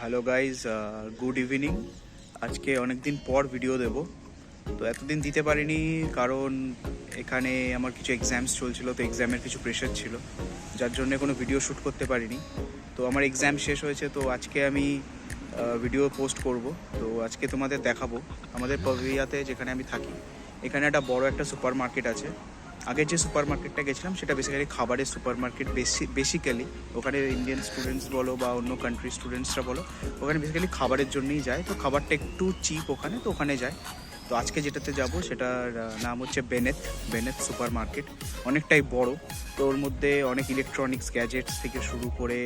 Hello guys, good evening. আজকে অনেক দিন পর ভিডিও দেব। তো এতদিন দিতে পারিনি কারণ এখানে আমার কিছু এক্সামস চলছিল, তো এক্সামের কিছু প্রেশার ছিল, যার জন্য কোনো ভিডিও শ্যুট করতে পারিনি। তো আমার এক্সাম শেষ হয়েছে, তো আজকে আমি ভিডিও পোস্ট করব। তো আজকে তোমাদের দেখাবো আমাদের পাভিয়াতে, যেখানে আমি থাকি, এখানে একটা বড় একটা সুপার মার্কেট আছে। আগের যে সুপার মার্কেটটা গেছিলাম সেটা বেসিক্যালি খাবারের সুপার মার্কেট। বেসিক্যালি ওখানে ইন্ডিয়ান স্টুডেন্টস বলো বা অন্য কান্ট্রির স্টুডেন্টসরা বলো, ওখানে বেসিক্যালি খাবারের জন্যই যায়। তো খাবারটা একটু চিপ ওখানে, তো ওখানে যায়। তো আজকে যেটাতে যাব সেটার নাম হচ্ছে বেনেথ সুপার মার্কেট। অনেকটাই বড়। তো ওর মধ্যে অনেক ইলেকট্রনিক্স গ্যাজেটস থেকে শুরু করে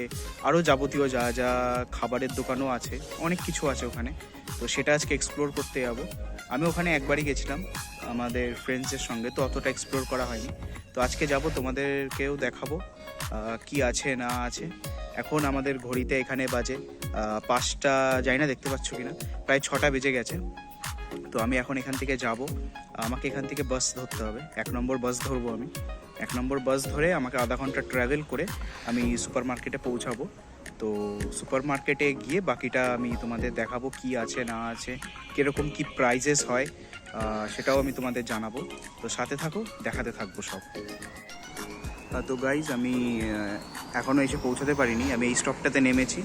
আরও যাবতীয় যা যা খাবারের দোকানও আছে, অনেক কিছু আছে ওখানে। তো সেটা আজকে এক্সপ্লোর করতে যাব। আমি ওখানে একবারই গেছিলাম আমাদের ফ্রেন্ডসের সঙ্গে, তো অতটা এক্সপ্লোর করা হয়নি। তো আজকে যাব, তোমাদেরকেও দেখাবো কি আছে না আছে। এখন আমাদের ঘড়িতে এখানে বাজে 5টা, যাই না দেখতে পাচ্ছ কিনা, প্রায় 6টা বেজে গেছে। তো আমি এখন এখান থেকে যাব। আমাকে এখান থেকে বাস ধরতে হবে, 1 নম্বর বাস ধরবো আমি। 1 নম্বর বাস ধরে আমাকে আধা ঘন্টা ট্রাভেল করে আমি সুপার মার্কেটে পৌঁছাবো। তো সুপার মার্কেটে গিয়ে বাকিটা আমি তোমাদের দেখাবো কি আছে না আছে, কীরকম কি প্রাইজেস হয়, সেটাও আমি তোমাদের জানাবো। তো সাথে থাকো, দেখাতে থাকবো সব। তো গাইজ, আমি এখনও এসে পৌঁছাতে পারিনি। আমি এই স্টপটাতে নেমেছি।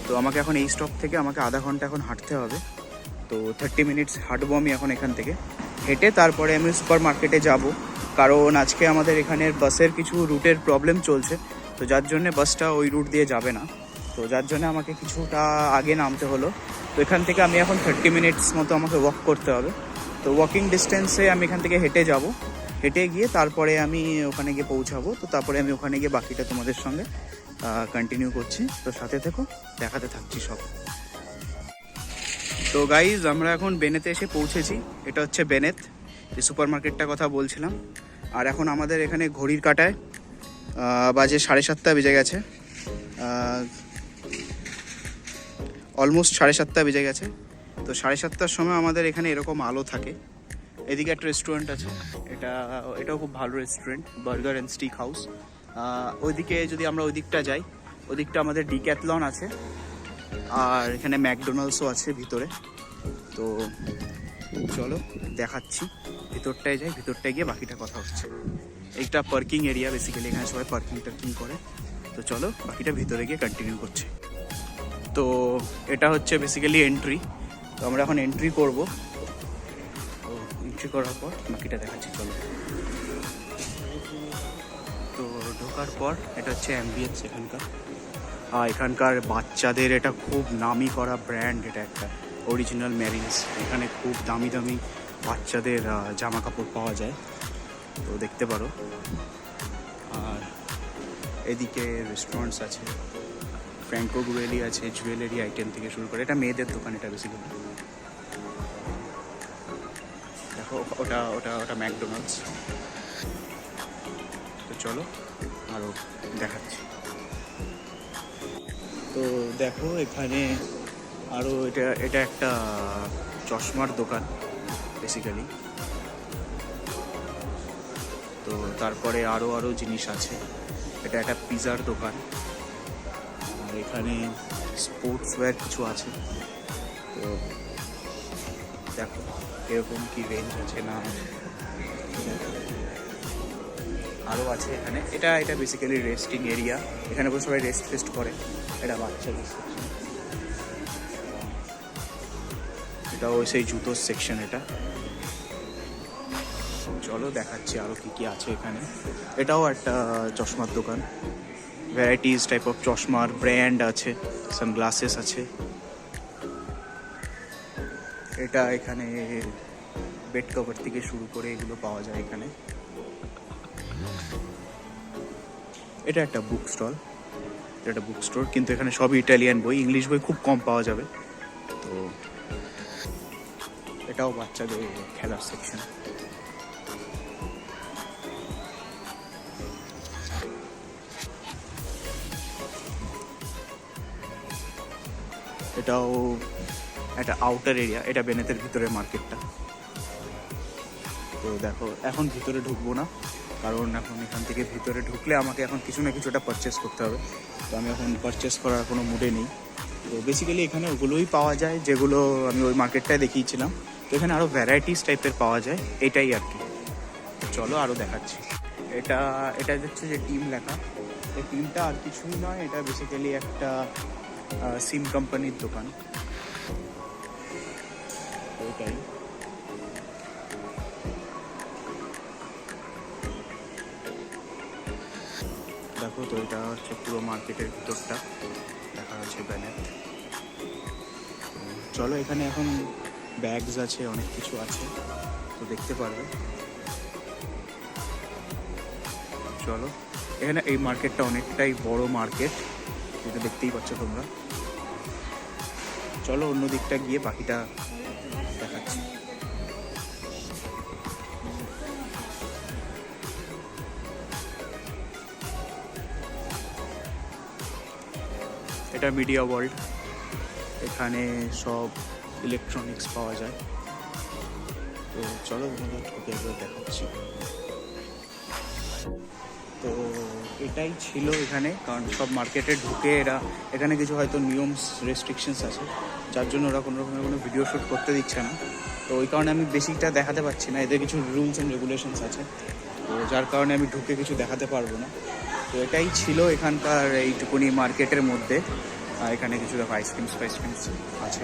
তো আমাকে এখন এই স্টপ থেকে আমাকে আধা ঘন্টা এখন হাঁটতে হবে। তো 30 মিনিটস হাঁটবো আমি এখন এখান থেকে। হেঁটে তারপরে আমি সুপার মার্কেটে যাব, কারণ আজকে আমাদের এখানের বাসের কিছু রুটের প্রবলেম চলছে। তো যার জন্যে বাসটা ওই রুট দিয়ে যাবে না। তো যার জন্য আমাকে কিছুটা আগে নামতে হলো। তো এখান থেকে আমি এখন 30 মিনিটস মতো আমাকে ওয়াক করতে হবে। তো ওয়াকিং ডিস্টেন্সে আমি এখান থেকে হেঁটে যাব। হেঁটে গিয়ে তারপরে আমি ওখানে গিয়ে পৌঁছাবো। তো তারপরে আমি ওখানে গিয়ে বাকিটা তোমাদের সঙ্গে কন্টিনিউ করছি। তো সাথে থেকো, দেখাতে থাকছি সব। তো গাইজ, আমরা এখন বেনেতে এসে পৌঁছেছি। এটা হচ্ছে বেনেত, যে সুপার মার্কেটটার কথা বলছিলাম। আর এখন আমাদের এখানে ঘড়ির কাঁটায় বাজে 7:30 বেজে গেছে। অলমোস্ট 7:30 বেজে গেছে। তো 7:30টার সময় আমাদের এখানে এরকম আলো থাকে। এদিকে একটা রেস্টুরেন্ট আছে, এটাও খুব ভালো restaurant, burger and stick house. ওইদিকে যদি আমরা ওই দিকটা যাই, ওদিকটা আমাদের ডিক্যাথলন আছে, আর এখানে ম্যাকডোনাল্ডসও আছে ভিতরে। তো চলো দেখাচ্ছি, ভিতরটায় যাই, ভিতরটায় গিয়ে বাকিটা কথা হচ্ছে। এইটা পার্কিং এরিয়া, বেসিক্যালি এখানে সবাই পার্কিং করে। তো চলো বাকিটা ভিতরে গিয়ে কন্টিনিউ করছি। তো এটা হচ্ছে বেসিক্যালি এন্ট্রি। তো আমরা এখন এন্ট্রি করব। তো এন্ট্রি করার পর বাকিটা দেখাচ্ছি, চলো। তো ঢোকার পর এটা হচ্ছে অ্যাম্বিয়েন্স এখানকার বাচ্চাদের এটা খুব নামি করা ব্র্যান্ড। এটা একটা অরিজিনাল ম্যারিন্স। এখানে খুব দামি দামি বাচ্চাদের জামা কাপড় পাওয়া যায়, তো দেখতে পারো। আর এদিকে রেস্টুরেন্টস আছে, ফ্র্যাঙ্কো গুয়েলি আছে, জুয়েলারি আইটেম থেকে শুরু করে। এটা মেয়েদের দোকান, এটা বেসিক্যালি। দেখো, ওটা ওটা ওটা ম্যাকডোনাল্ডস। তো চলো আরও দেখাচ্ছি। তো দেখো এখানে আরও এটা একটা চশমার দোকান বেসিক্যালি। তো তারপরে আরও জিনিস আছে। এটা একটা পিজার দোকান। আর এখানে স্পোর্টস ওয়্যার কিছু আছে। তো দেখো এরকম কি রেঞ্জ আছে না আরও আছে এখানে। এটা বেসিক্যালি রেস্টিং এরিয়া, এখানে বসে সবাই রেস্ট করে। এটা বাচ্চাদের সেকশন, এটাও সেই জুতোর সেকশন। এটা চলো দেখাচ্ছি আরও কি কি আছে এখানে। এটাও একটা চশমার দোকান, ভ্যারাইটিস টাইপ অফ চশমার ব্র্যান্ড আছে, সানগ্লাসেস আছে। এটা এখানে বেড কভার থেকে শুরু করে এগুলো পাওয়া যায় এখানে। এটা একটা বুক স্টোর, কিন্তু এখানে সবই ইটালিয়ান বই, ইংলিশ বই খুব কম পাওয়া যাবে। তো এটাও বাচ্চাদের খেলার সেকশন। এটাও একটা আউটার এরিয়া, এটা বেনেতের ভিতরে মার্কেটটা। তো দেখো, এখন ভিতরে ঢুকবো না, কারণ এখন এখান থেকে ভিতরে ঢুকলে আমাকে এখন কিছু না কিছুটা পারচেস করতে হবে। তো আমি এখন পারচেস করার কোনো মুডে নেই। তো বেসিক্যালি এখানে ওগুলোই পাওয়া যায় যেগুলো আমি ওই মার্কেটটায় দেখিয়েছিলাম। তো এখানে আরও ভ্যারাইটিস টাইপের পাওয়া যায়, এটাই আর কি। তো চলো আরও দেখাচ্ছি। এটা হচ্ছে যে টিম লেখা, এই টিমটা আর কিছুই নয়, এটা বেসিক্যালি একটা সিম কোম্পানির দোকান। ওইটাই দেখো। তো এটা হচ্ছে পুরো মার্কেটের ভিতরটা, দেখা যাচ্ছে ব্যানার। চলো, এখানে এখন ব্যাগস আছে, অনেক কিছু আছে, তো দেখতে পারবে। চলো, এখানে এই মার্কেটটা অনেকটাই বড় মার্কেট, যেটা দেখতেই পাচ্ছ তোমরা। চলো অন্য দিকটা গিয়ে বাকিটা দেখাচ্ছি। এটা মিডিয়া ওয়ার্ল্ড, এখানে সব ইলেকট্রনিক্স পাওয়া যায়। তো চলো তোমাদের ঢুকে একবার দেখাচ্ছি। তো এটাই ছিল এখানে, কারণ সব মার্কেটে ঢুকে এখানে কিছু হয়তো নিয়মস রেস্ট্রিকশনস আছে, যার জন্য ওরা কোনো রকমের কোনো ভিডিও শ্যুট করতে দিচ্ছে না। তো ওই কারণে আমি বেশিটা দেখাতে পারছি না, এদের কিছু রুলস অ্যান্ড রেগুলেশনস আছে, তো যার কারণে আমি ঢুকে কিছু দেখাতে পারবো না। তো এটাই ছিল এখানকার এইটুকুনি মার্কেটের মধ্যে। এখানে কিছু দেখো আইসক্রিমস আছে,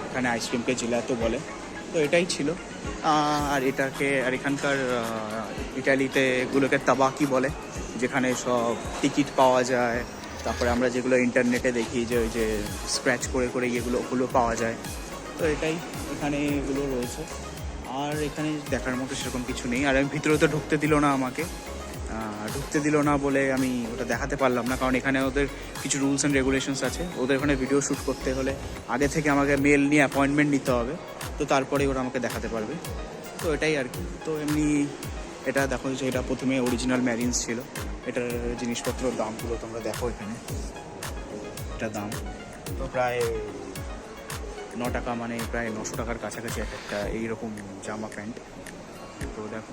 এখানে আইসক্রিমকে জিলাতো বলে। তো এটাই ছিল। আর এখানকার ইটালিতে এগুলোকে তাবাকি বলে, যেখানে সব টিকিট পাওয়া যায়। তারপরে আমরা যেগুলো ইন্টারনেটে দেখি যে ওই যে স্ক্র্যাচ করে করে ওগুলো পাওয়া যায়। তো এটাই, এখানে এগুলো রয়েছে। আর এখানে দেখার মতো সেরকম কিছু নেই। আর আমি ভিতরে তো ঢুকতে দিল না বলে আমি ওটা দেখাতে পারলাম না, কারণ এখানে ওদের কিছু রুলস অ্যান্ড রেগুলেশনস আছে। ওদের ওখানে ভিডিও শ্যুট করতে হলে আগে থেকে আমাকে মেল নিয়ে অ্যাপয়েন্টমেন্ট নিতে হবে, তো তারপরে ওরা আমাকে দেখাতে পারবে। তো এটাই আর কি। তো এমনি এটা দেখো যে এটা প্রথমে অরিজিনাল ম্যারিনস ছিল। এটার জিনিসপত্রের দামগুলো তোমরা দেখো এখানে। এটা দাম তো প্রায় 9 টাকা, মানে প্রায় 900 টাকার কাছাকাছি একটা এইরকম জামা প্যান্ট। তো দেখো,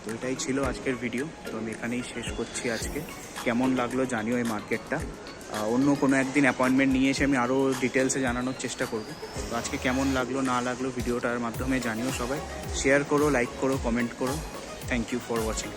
তো এটাই ছিল আজকের ভিডিও। তো আমি এখানেই শেষ করছি আজকে। কেমন লাগলো জানিও এই মার্কেটটা। অন্য কোনো একদিন অ্যাপয়েন্টমেন্ট নিয়ে এসে আমি আরও ডিটেলসে জানানোর চেষ্টা করব। তো আজকে কেমন লাগলো না লাগলো ভিডিওটার মাধ্যমে জানিও সবাই। শেয়ার করো, লাইক করো, কমেন্ট করো। Thank you for watching.